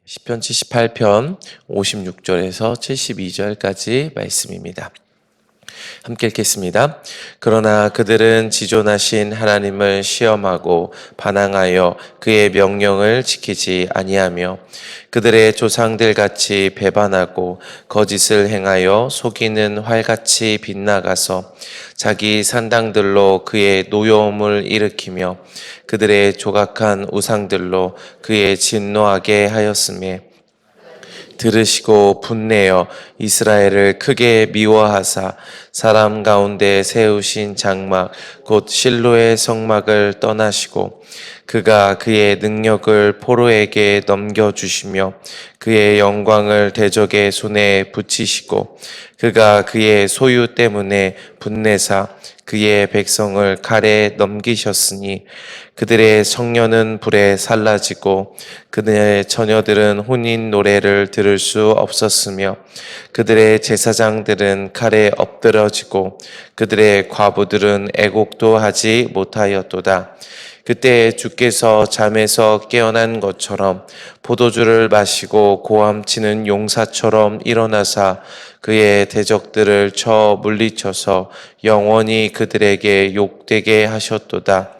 시편 78편 56절에서 72절까지 말씀입니다. 함께 읽겠습니다. 그러나 그들은 지존하신 하나님을 시험하고 반항하여 그의 명령을 지키지 아니하며 그들의 조상들 같이 배반하고 거짓을 행하여 속이는 활같이 빗나가서 자기 산당들로 그의 노여움을 일으키며 그들의 조각한 우상들로 그의 진노하게 하였으며 들으시고 분내어 이스라엘을 크게 미워하사 사람 가운데 세우신 장막 곧 실로의 성막을 떠나시고 그가 그의 능력을 포로에게 넘겨주시며 그의 영광을 대적의 손에 붙이시고 그가 그의 소유 때문에 분내사 그의 백성을 칼에 넘기셨으니 그들의 성년은 불에 살라지고 그들의 처녀들은 혼인 노래를 들을 수 없었으며 그들의 제사장들은 칼에 엎드러지고 그들의 과부들은 애곡도 하지 못하였도다. 그때 주께서 잠에서 깨어난 것처럼 포도주를 마시고 고함치는 용사처럼 일어나사 그의 대적들을 쳐 물리쳐서 영원히 그들에게 욕되게 하셨도다.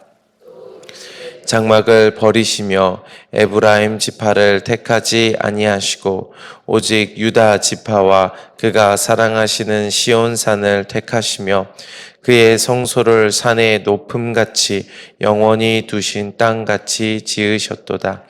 장막을 버리시며 에브라임 지파를 택하지 아니하시고 오직 유다 지파와 그가 사랑하시는 시온산을 택하시며 그의 성소를 산의 높음같이 영원히 두신 땅같이 지으셨도다.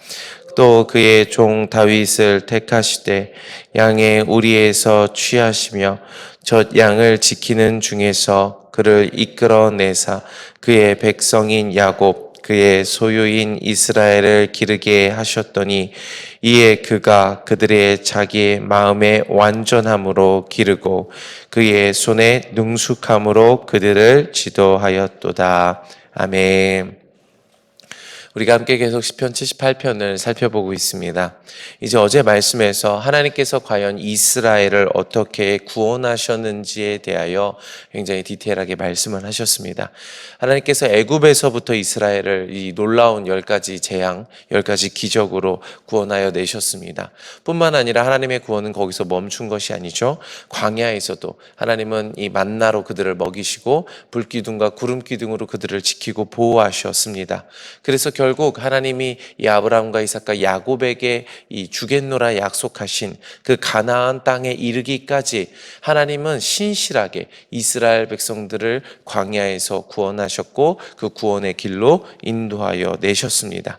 또 그의 종 다윗을 택하시되 양의 우리에서 취하시며 젖 양을 지키는 중에서 그를 이끌어내사 그의 백성인 야곱 그의 소유인 이스라엘을 기르게 하셨더니 이에 그가 그들의 자기의 마음의 완전함으로 기르고 그의 손의 능숙함으로 그들을 지도하였도다. 아멘. 우리가 함께 계속 시편 78편을 살펴보고 있습니다. 이제 어제 말씀에서 하나님께서 과연 이스라엘을 어떻게 구원하셨는지에 대하여 굉장히 디테일하게 말씀을 하셨습니다. 하나님께서 애굽에서부터 이스라엘을 이 놀라운 10가지 재앙, 10가지 기적으로 구원하여 내셨습니다. 뿐만 아니라 하나님의 구원은 거기서 멈춘 것이 아니죠. 광야에서도 하나님은 이 만나로 그들을 먹이시고 불기둥과 구름기둥으로 그들을 지키고 보호하셨습니다. 그래서 결국 하나님이 이 아브라함과 이삭과 야곱에게 이 주겠노라 약속하신 그 가나안 땅에 이르기까지 하나님은 신실하게 이스라엘 백성들을 광야에서 구원하셨고 그 구원의 길로 인도하여 내셨습니다.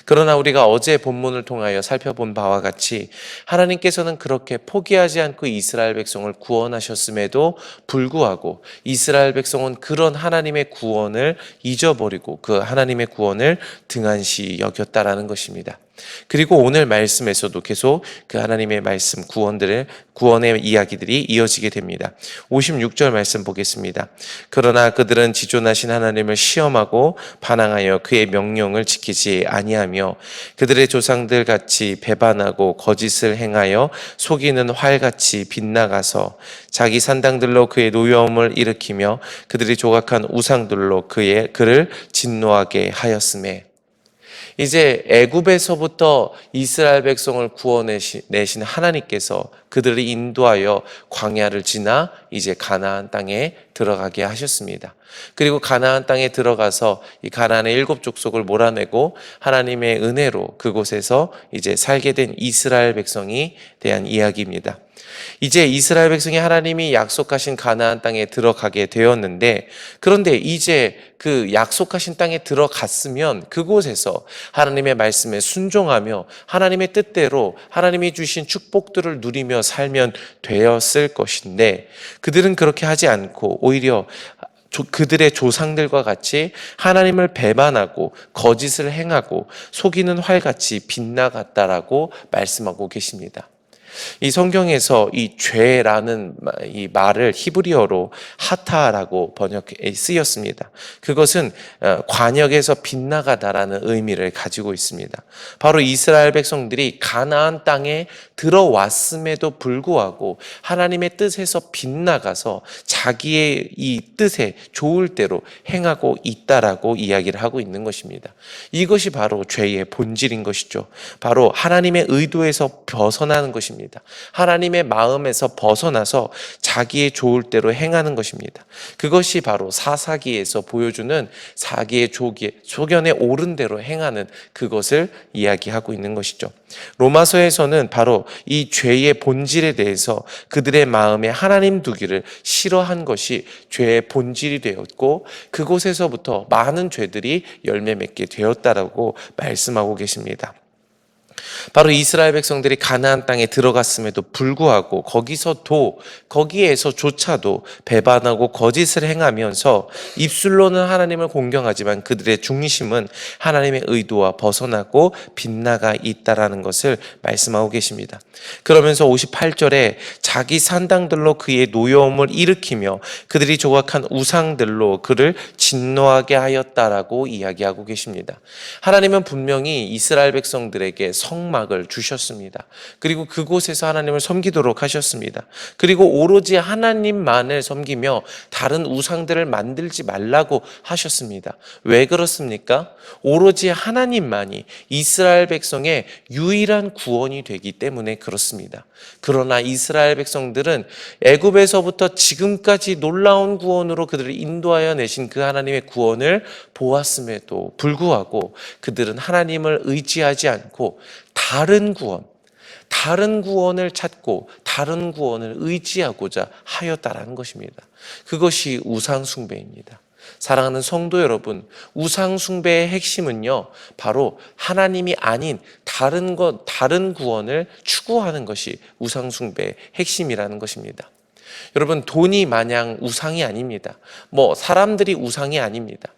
그러나 우리가 어제 본문을 통하여 살펴본 바와 같이 하나님께서는 그렇게 포기하지 않고 이스라엘 백성을 구원하셨음에도 불구하고 이스라엘 백성은 그런 하나님의 구원을 잊어버리고 그 하나님의 구원을 등한시 여겼다라는 것입니다. 그리고 오늘 말씀에서도 계속 그 하나님의 말씀 구원의 이야기들이 이어지게 됩니다. 56절 말씀 보겠습니다. 그러나 그들은 지존하신 하나님을 시험하고 반항하여 그의 명령을 지키지 아니하며 그들의 조상들 같이 배반하고 거짓을 행하여 속이는 활같이 빗나가서 자기 산당들로 그의 노여움을 일으키며 그들이 조각한 우상들로 그를 진노하게 하였으매. 이제 애굽에서부터 이스라엘 백성을 구원내신 하나님께서 그들을 인도하여 광야를 지나 이제 가나안 땅에 들어가게 하셨습니다. 그리고 가나안 땅에 들어가서 이 가나안의 7 족속을 몰아내고 하나님의 은혜로 그곳에서 이제 살게 된 이스라엘 백성이 대한 이야기입니다. 이제 이스라엘 백성이 하나님이 약속하신 가나안 땅에 들어가게 되었는데, 그런데 이제 그 약속하신 땅에 들어갔으면 그곳에서 하나님의 말씀에 순종하며 하나님의 뜻대로 하나님이 주신 축복들을 누리며 살면 되었을 것인데, 그들은 그렇게 하지 않고 오히려 그들의 조상들과 같이 하나님을 배반하고 거짓을 행하고 속이는 활같이 빗나갔다라고 말씀하고 계십니다. 이 성경에서 이 죄라는 이 말을 히브리어로 하타라고 번역해 쓰였습니다. 그것은 관역에서 빗나가다라는 의미를 가지고 있습니다. 바로 이스라엘 백성들이 가나안 땅에 들어왔음에도 불구하고 하나님의 뜻에서 빗나가서 자기의 이 뜻에 좋을 대로 행하고 있다라고 이야기를 하고 있는 것입니다. 이것이 바로 죄의 본질인 것이죠. 바로 하나님의 의도에서 벗어나는 것입니다. 하나님의 마음에서 벗어나서 자기의 좋을 대로 행하는 것입니다. 그것이 바로 사사기에서 보여주는 자기의 소견에 옳은 대로 행하는 그것을 이야기하고 있는 것이죠. 로마서에서는 바로 이 죄의 본질에 대해서 그들의 마음에 하나님 두기를 싫어한 것이 죄의 본질이 되었고, 그곳에서부터 많은 죄들이 열매 맺게 되었다라고 말씀하고 계십니다. 바로 이스라엘 백성들이 가나안 땅에 들어갔음에도 불구하고 거기에서조차도 배반하고 거짓을 행하면서 입술로는 하나님을 공경하지만 그들의 중심은 하나님의 의도와 벗어나고 빗나가 있다라는 것을 말씀하고 계십니다. 그러면서 58절에 자기 산당들로 그의 노여움을 일으키며 그들이 조각한 우상들로 그를 진노하게 하였다라고 이야기하고 계십니다. 하나님은 분명히 이스라엘 백성들에게 성막을 주셨습니다. 그리고 그곳에서 하나님을 섬기도록 하셨습니다. 그리고 오로지 하나님만을 섬기며 다른 우상들을 만들지 말라고 하셨습니다. 왜 그렇습니까? 오로지 하나님만이 이스라엘 백성의 유일한 구원이 되기 때문에 그렇습니다. 그러나 이스라엘 백성들은 애굽에서부터 지금까지 놀라운 구원으로 그들을 인도하여 내신 그 하나님의 구원을 보았음에도 불구하고 그들은 하나님을 의지하지 않고 다른 구원을 찾고 다른 구원을 의지하고자 하였다라는 것입니다. 그것이 우상 숭배입니다. 사랑하는 성도 여러분, 우상 숭배의 핵심은요, 바로 하나님이 아닌 다른 구원을 추구하는 것이 우상 숭배의 핵심이라는 것입니다. 여러분, 돈이 마냥 우상이 아닙니다. 사람들이 우상이 아닙니다.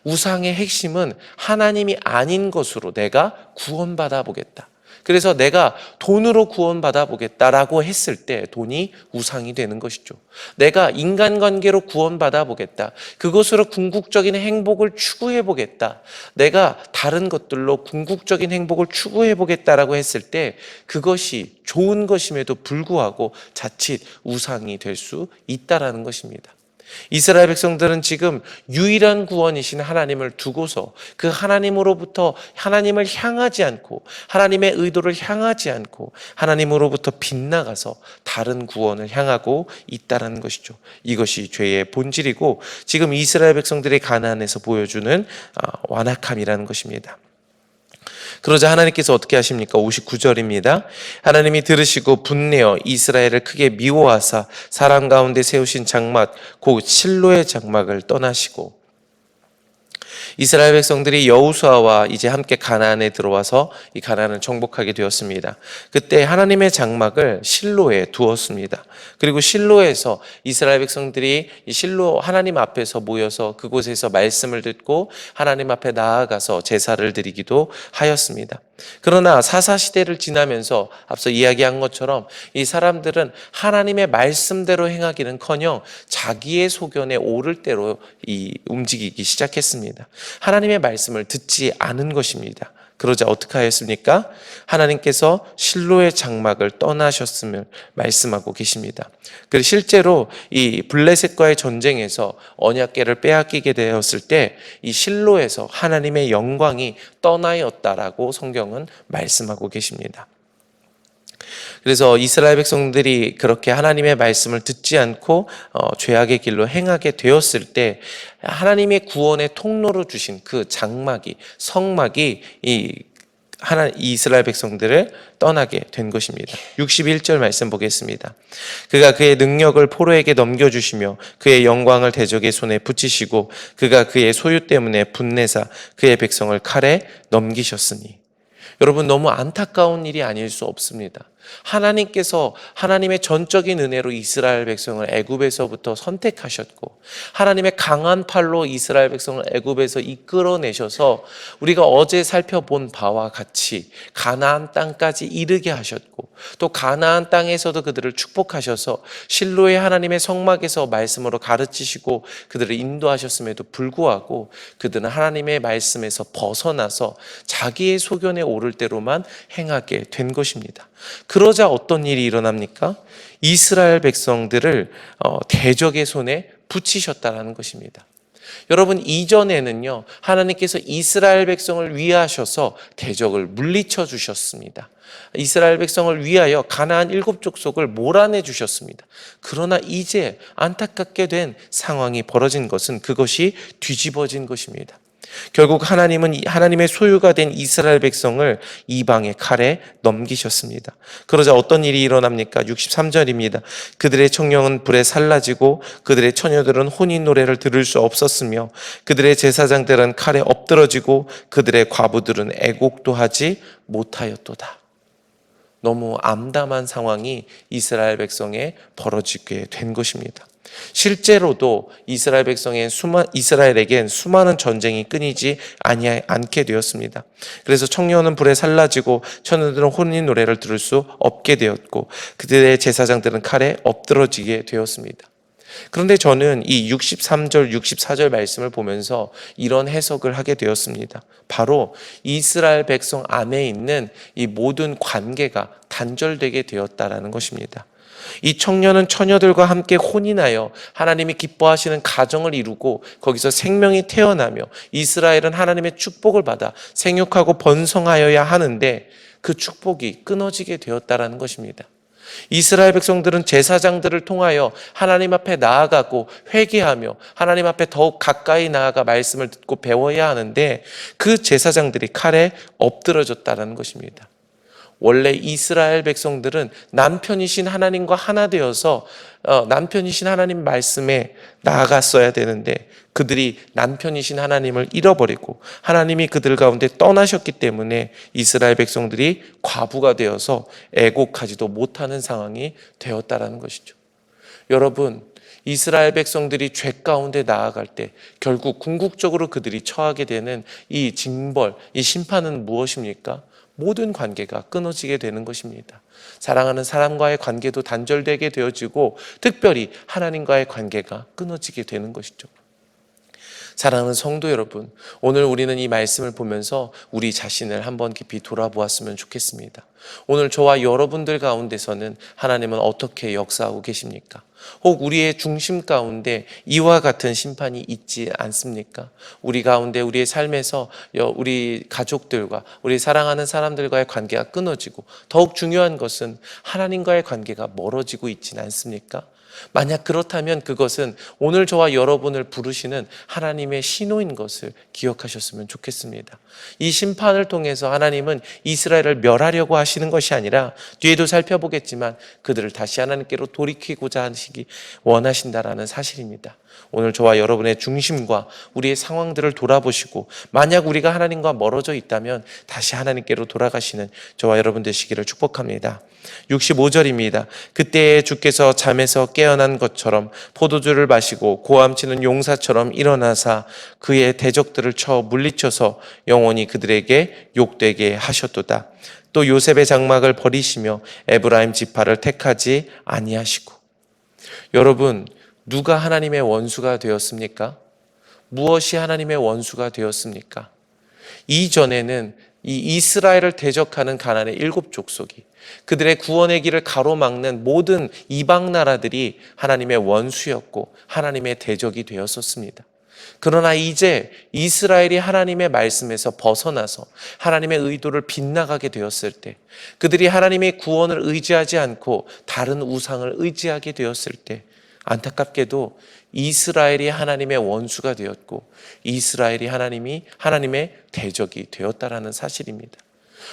우상의 핵심은 하나님이 아닌 것으로 내가 구원받아 보겠다. 그래서 내가 돈으로 구원받아 보겠다라고 했을 때 돈이 우상이 되는 것이죠. 내가 인간관계로 구원받아 보겠다. 그것으로 궁극적인 행복을 추구해 보겠다. 내가 다른 것들로 궁극적인 행복을 추구해 보겠다라고 했을 때 그것이 좋은 것임에도 불구하고 자칫 우상이 될 수 있다라는 것입니다. 이스라엘 백성들은 지금 유일한 구원이신 하나님을 두고서 그 하나님으로부터 하나님을 향하지 않고 하나님의 의도를 향하지 않고 하나님으로부터 빗나가서 다른 구원을 향하고 있다는 것이죠. 이것이 죄의 본질이고 지금 이스라엘 백성들이 가나안에서 보여주는 완악함이라는 것입니다. 그러자 하나님께서 어떻게 하십니까? 59절입니다. 하나님이 들으시고 분내어 이스라엘을 크게 미워하사 사람 가운데 세우신 장막 곧 실로의 장막을 떠나시고, 이스라엘 백성들이 여호수아와 이제 함께 가나안에 들어와서 이 가나안을 정복하게 되었습니다. 그때 하나님의 장막을 실로에 두었습니다. 그리고 실로에서 이스라엘 백성들이 이 실로 하나님 앞에서 모여서 그곳에서 말씀을 듣고 하나님 앞에 나아가서 제사를 드리기도 하였습니다. 그러나 사사시대를 지나면서 앞서 이야기한 것처럼 이 사람들은 하나님의 말씀대로 행하기는커녕 자기의 소견에 오를 대로 움직이기 시작했습니다. 하나님의 말씀을 듣지 않은 것입니다. 그러자 어떻게 하였습니까? 하나님께서 실로의 장막을 떠나셨음을 말씀하고 계십니다. 그리고 실제로 이 블레셋과의 전쟁에서 언약궤를 빼앗기게 되었을 때 이 실로에서 하나님의 영광이 떠나였다라고 성경은 말씀하고 계십니다. 그래서 이스라엘 백성들이 그렇게 하나님의 말씀을 듣지 않고 죄악의 길로 행하게 되었을 때 하나님의 구원의 통로로 주신 그 성막이 이스라엘 백성들을 떠나게 된 것입니다. 61절 말씀 보겠습니다. 그가 그의 능력을 포로에게 넘겨주시며 그의 영광을 대적의 손에 붙이시고 그가 그의 소유 때문에 분내사 그의 백성을 칼에 넘기셨으니. 여러분, 너무 안타까운 일이 아닐 수 없습니다. 하나님께서 하나님의 전적인 은혜로 이스라엘 백성을 애굽에서부터 선택하셨고 하나님의 강한 팔로 이스라엘 백성을 애굽에서 이끌어내셔서 우리가 어제 살펴본 바와 같이 가나안 땅까지 이르게 하셨고 또 가나안 땅에서도 그들을 축복하셔서 실로의 하나님의 성막에서 말씀으로 가르치시고 그들을 인도하셨음에도 불구하고 그들은 하나님의 말씀에서 벗어나서 자기의 소견에 오를 대로만 행하게 된 것입니다. 그러자 어떤 일이 일어납니까? 이스라엘 백성들을 대적의 손에 붙이셨다라는 것입니다. 여러분, 이전에는요, 하나님께서 이스라엘 백성을 위하셔서 대적을 물리쳐 주셨습니다. 이스라엘 백성을 위하여 가나안 7족속을 몰아내 주셨습니다. 그러나 이제 안타깝게 된 상황이 벌어진 것은 그것이 뒤집어진 것입니다. 결국 하나님은 하나님의 소유가 된 이스라엘 백성을 이방의 칼에 넘기셨습니다. 그러자 어떤 일이 일어납니까? 63절입니다. 그들의 청년은 불에 살라지고 그들의 처녀들은 혼인 노래를 들을 수 없었으며 그들의 제사장들은 칼에 엎드러지고 그들의 과부들은 애곡도 하지 못하였도다. 너무 암담한 상황이 이스라엘 백성에 벌어지게 된 것입니다. 실제로도 이스라엘에겐 수많은 전쟁이 끊이지 않게 되었습니다. 그래서 청년은 불에 살라지고 처녀들은 혼인 노래를 들을 수 없게 되었고 그들의 제사장들은 칼에 엎드러지게 되었습니다. 그런데 저는 이 63절, 64절 말씀을 보면서 이런 해석을 하게 되었습니다. 바로 이스라엘 백성 안에 있는 이 모든 관계가 단절되게 되었다라는 것입니다. 이 청년은 처녀들과 함께 혼인하여 하나님이 기뻐하시는 가정을 이루고 거기서 생명이 태어나며 이스라엘은 하나님의 축복을 받아 생육하고 번성하여야 하는데 그 축복이 끊어지게 되었다라는 것입니다. 이스라엘 백성들은 제사장들을 통하여 하나님 앞에 나아가고 회개하며 하나님 앞에 더욱 가까이 나아가 말씀을 듣고 배워야 하는데 그 제사장들이 칼에 엎드러졌다는 것입니다. 원래 이스라엘 백성들은 남편이신 하나님과 하나 되어서 남편이신 하나님 말씀에 나아갔어야 되는데 그들이 남편이신 하나님을 잃어버리고 하나님이 그들 가운데 떠나셨기 때문에 이스라엘 백성들이 과부가 되어서 애곡하지도 못하는 상황이 되었다라는 것이죠. 여러분, 이스라엘 백성들이 죄 가운데 나아갈 때 결국 궁극적으로 그들이 처하게 되는 이 징벌, 이 심판은 무엇입니까? 모든 관계가 끊어지게 되는 것입니다. 사랑하는 사람과의 관계도 단절되게 되어지고 특별히 하나님과의 관계가 끊어지게 되는 것이죠. 사랑하는 성도 여러분, 오늘 우리는 이 말씀을 보면서 우리 자신을 한번 깊이 돌아보았으면 좋겠습니다. 오늘 저와 여러분들 가운데서는 하나님은 어떻게 역사하고 계십니까? 혹 우리의 중심 가운데 이와 같은 심판이 있지 않습니까? 우리 가운데 우리의 삶에서 우리 가족들과 우리 사랑하는 사람들과의 관계가 끊어지고 더욱 중요한 것은 하나님과의 관계가 멀어지고 있지는 않습니까? 만약 그렇다면 그것은 오늘 저와 여러분을 부르시는 하나님의 신호인 것을 기억하셨으면 좋겠습니다. 이 심판을 통해서 하나님은 이스라엘을 멸하려고 하시는 것이 아니라 뒤에도 살펴보겠지만 그들을 다시 하나님께로 돌이키고자 하시기 원하신다라는 사실입니다. 오늘 저와 여러분의 중심과 우리의 상황들을 돌아보시고 만약 우리가 하나님과 멀어져 있다면 다시 하나님께로 돌아가시는 저와 여러분 되시기를 축복합니다. 65절입니다. 그때에 주께서 잠에서 깨어난 것처럼 포도주를 마시고 고함치는 용사처럼 일어나사 그의 대적들을 쳐 물리쳐서 영원히 그들에게 욕되게 하셨도다. 또 요셉의 장막을 버리시며 에브라임 지파를 택하지 아니하시고. 여러분, 누가 하나님의 원수가 되었습니까? 무엇이 하나님의 원수가 되었습니까? 이전에는 이 이스라엘을 대적하는 가나안의 7족속이 그들의 구원의 길을 가로막는 모든 이방 나라들이 하나님의 원수였고 하나님의 대적이 되었었습니다. 그러나 이제 이스라엘이 하나님의 말씀에서 벗어나서 하나님의 의도를 빗나가게 되었을 때 그들이 하나님의 구원을 의지하지 않고 다른 우상을 의지하게 되었을 때 안타깝게도 이스라엘이 하나님의 원수가 되었고 이스라엘이 하나님의 대적이 되었다라는 사실입니다.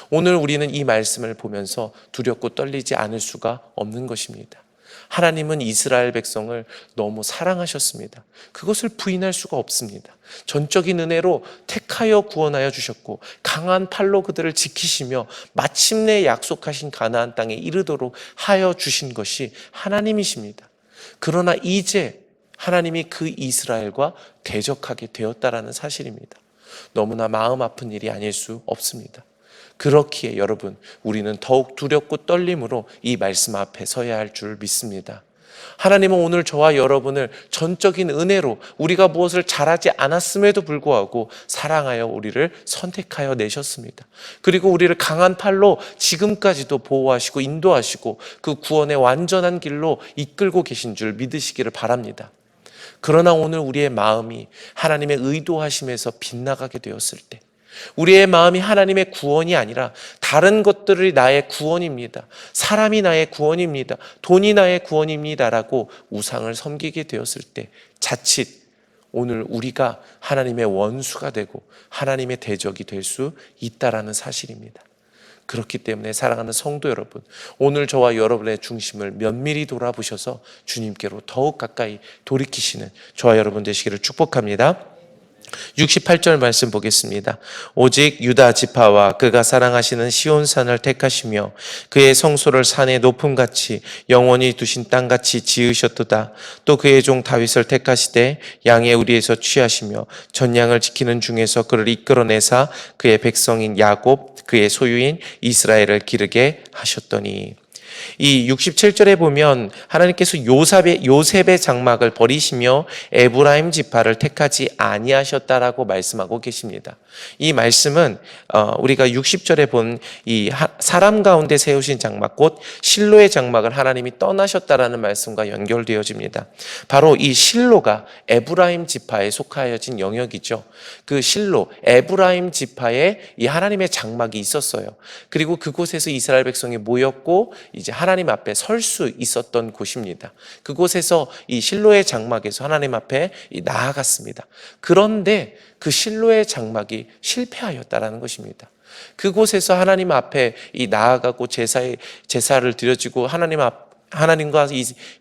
오늘 우리는 이 말씀을 보면서 두렵고 떨리지 않을 수가 없는 것입니다. 하나님은 이스라엘 백성을 너무 사랑하셨습니다. 그것을 부인할 수가 없습니다. 전적인 은혜로 택하여 구원하여 주셨고 강한 팔로 그들을 지키시며 마침내 약속하신 가나안 땅에 이르도록 하여 주신 것이 하나님이십니다. 그러나 이제 하나님이 그 이스라엘과 대적하게 되었다라는 사실입니다. 너무나 마음 아픈 일이 아닐 수 없습니다. 그렇기에 여러분, 우리는 더욱 두렵고 떨림으로 이 말씀 앞에 서야 할 줄 믿습니다. 하나님은 오늘 저와 여러분을 전적인 은혜로 우리가 무엇을 잘하지 않았음에도 불구하고 사랑하여 우리를 선택하여 내셨습니다. 그리고 우리를 강한 팔로 지금까지도 보호하시고 인도하시고 그 구원의 완전한 길로 이끌고 계신 줄 믿으시기를 바랍니다. 그러나 오늘 우리의 마음이 하나님의 의도하심에서 빗나가게 되었을 때, 우리의 마음이 하나님의 구원이 아니라 다른 것들이 나의 구원입니다, 사람이 나의 구원입니다, 돈이 나의 구원입니다라고 우상을 섬기게 되었을 때 자칫 오늘 우리가 하나님의 원수가 되고 하나님의 대적이 될 수 있다라는 사실입니다. 그렇기 때문에 사랑하는 성도 여러분, 오늘 저와 여러분의 중심을 면밀히 돌아보셔서 주님께로 더욱 가까이 돌이키시는 저와 여러분 되시기를 축복합니다. 68절 말씀 보겠습니다. 오직 유다 지파와 그가 사랑하시는 시온산을 택하시며 그의 성소를 산의 높음같이 영원히 두신 땅같이 지으셨도다. 또 그의 종 다윗을 택하시되 양의 우리에서 취하시며 전양을 지키는 중에서 그를 이끌어내사 그의 백성인 야곱 그의 소유인 이스라엘을 기르게 하셨더니. 이 67절에 보면 하나님께서 요셉의 장막을 버리시며 에브라임 지파를 택하지 아니하셨다라고 말씀하고 계십니다. 이 말씀은 우리가 60절에 본 이 사람 가운데 세우신 장막 곧 실로의 장막을 하나님이 떠나셨다라는 말씀과 연결되어집니다. 바로 이 실로가 에브라임 지파에 속하여진 영역이죠. 그 실로 에브라임 지파에 이 하나님의 장막이 있었어요. 그리고 그곳에서 이스라엘 백성이 모였고 이제 하나님 앞에 설 수 있었던 곳입니다. 그곳에서 이 실로의 장막에서 하나님 앞에 나아갔습니다. 그런데 그 실로의 장막이 실패하였다라는 것입니다. 그곳에서 하나님 앞에 나아가고 제사를 드려지고 하나님과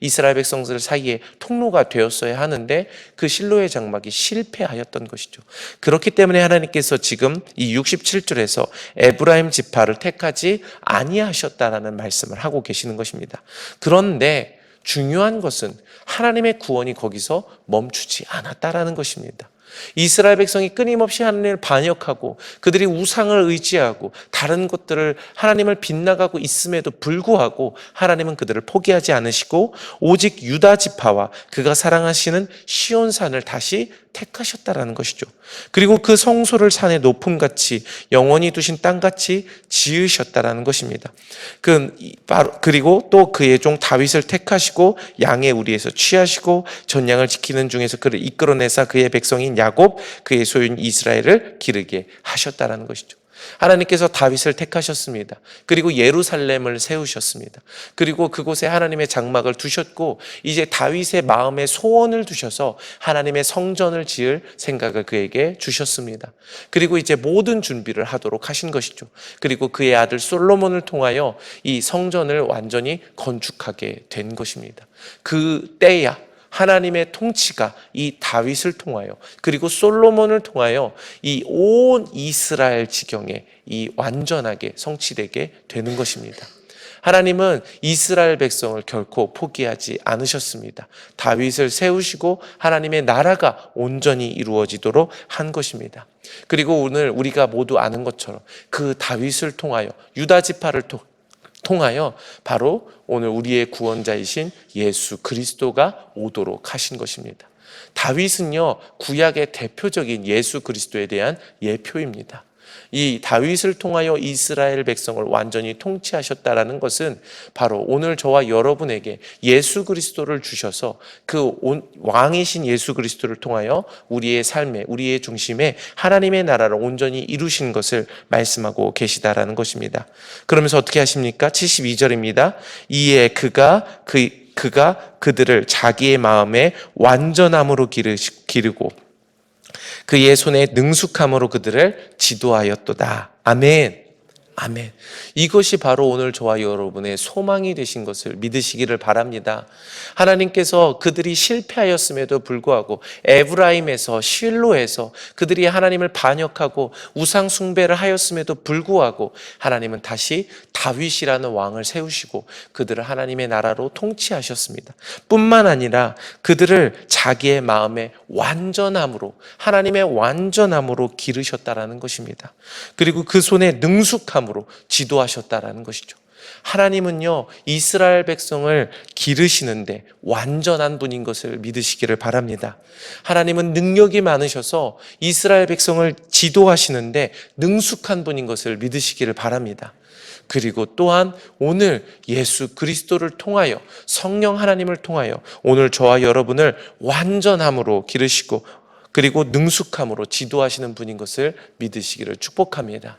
이스라엘 백성들 사이에 통로가 되었어야 하는데 그 실로의 장막이 실패하였던 것이죠. 그렇기 때문에 하나님께서 지금 이 67절에서 에브라임 지파를 택하지 아니하셨다라는 말씀을 하고 계시는 것입니다. 그런데 중요한 것은 하나님의 구원이 거기서 멈추지 않았다라는 것입니다. 이스라엘 백성이 끊임없이 하나님을 반역하고 그들이 우상을 의지하고 다른 것들을 하나님을 빗나가고 있음에도 불구하고 하나님은 그들을 포기하지 않으시고 오직 유다 지파와 그가 사랑하시는 시온산을 다시 택하셨다라는 것이죠. 그리고 그 성소를 산의 높음같이 영원히 두신 땅같이 지으셨다라는 것입니다. 그리고 또 그의 종 다윗을 택하시고 양의 우리에서 취하시고 전양을 지키는 중에서 그를 이끌어내사 그의 백성인 야곱 그의 소유인 이스라엘을 기르게 하셨다라는 것이죠. 하나님께서 다윗을 택하셨습니다. 그리고 예루살렘을 세우셨습니다. 그리고 그곳에 하나님의 장막을 두셨고 이제 다윗의 마음에 소원을 두셔서 하나님의 성전을 지을 생각을 그에게 주셨습니다. 그리고 이제 모든 준비를 하도록 하신 것이죠. 그리고 그의 아들 솔로몬을 통하여 이 성전을 완전히 건축하게 된 것입니다. 그 때야 하나님의 통치가 이 다윗을 통하여 그리고 솔로몬을 통하여 이 온 이스라엘 지경에 이 완전하게 성취되게 되는 것입니다. 하나님은 이스라엘 백성을 결코 포기하지 않으셨습니다. 다윗을 세우시고 하나님의 나라가 온전히 이루어지도록 한 것입니다. 그리고 오늘 우리가 모두 아는 것처럼 그 다윗을 통하여 유다 지파를 통하여 바로 오늘 우리의 구원자이신 예수 그리스도가 오도록 하신 것입니다. 다윗은요, 구약의 대표적인 예수 그리스도에 대한 예표입니다. 이 다윗을 통하여 이스라엘 백성을 완전히 통치하셨다라는 것은 바로 오늘 저와 여러분에게 예수 그리스도를 주셔서 그 왕이신 예수 그리스도를 통하여 우리의 삶에 우리의 중심에 하나님의 나라를 온전히 이루신 것을 말씀하고 계시다라는 것입니다. 그러면서 어떻게 하십니까? 72절입니다. 이에 그가 그들을 자기의 마음에 완전함으로 기르고 그의 손에 능숙함으로 그들을 지도하였도다. 아멘. 아멘. 이것이 바로 오늘 저와 여러분의 소망이 되신 것을 믿으시기를 바랍니다. 하나님께서 그들이 실패하였음에도 불구하고 에브라임에서 실로에서 그들이 하나님을 반역하고 우상 숭배를 하였음에도 불구하고 하나님은 다시 다윗이라는 왕을 세우시고 그들을 하나님의 나라로 통치하셨습니다. 뿐만 아니라 그들을 자기의 마음의 완전함으로 하나님의 완전함으로 기르셨다라는 것입니다. 그리고 그 손에 능숙함으로 지도하셨다라는 것이죠. 하나님은요, 이스라엘 백성을 기르시는데 완전한 분인 것을 믿으시기를 바랍니다. 하나님은 능력이 많으셔서 이스라엘 백성을 지도하시는데 능숙한 분인 것을 믿으시기를 바랍니다. 그리고 또한 오늘 예수 그리스도를 통하여 성령 하나님을 통하여 오늘 저와 여러분을 완전함으로 기르시고 그리고 능숙함으로 지도하시는 분인 것을 믿으시기를 축복합니다.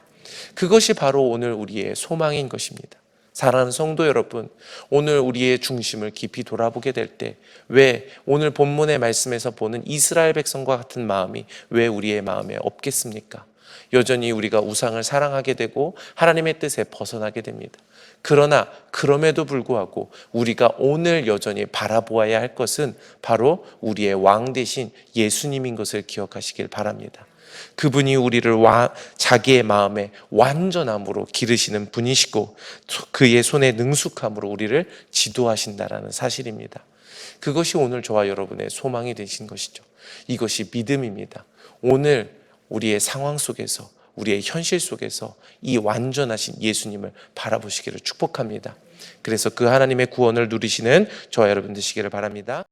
그것이 바로 오늘 우리의 소망인 것입니다. 사랑하는 성도 여러분, 오늘 우리의 중심을 깊이 돌아보게 될 때 왜 오늘 본문의 말씀에서 보는 이스라엘 백성과 같은 마음이 왜 우리의 마음에 없겠습니까? 여전히 우리가 우상을 사랑하게 되고 하나님의 뜻에 벗어나게 됩니다. 그러나 그럼에도 불구하고 우리가 오늘 여전히 바라보아야 할 것은 바로 우리의 왕 대신 예수님인 것을 기억하시길 바랍니다. 그분이 우리를 자기의 마음에 완전함으로 기르시는 분이시고 그의 손에 능숙함으로 우리를 지도하신다라는 사실입니다. 그것이 오늘 저와 여러분의 소망이 되신 것이죠. 이것이 믿음입니다. 오늘 우리의 상황 속에서 우리의 현실 속에서 이 완전하신 예수님을 바라보시기를 축복합니다. 그래서 그 하나님의 구원을 누리시는 저와 여러분 되시기를 바랍니다.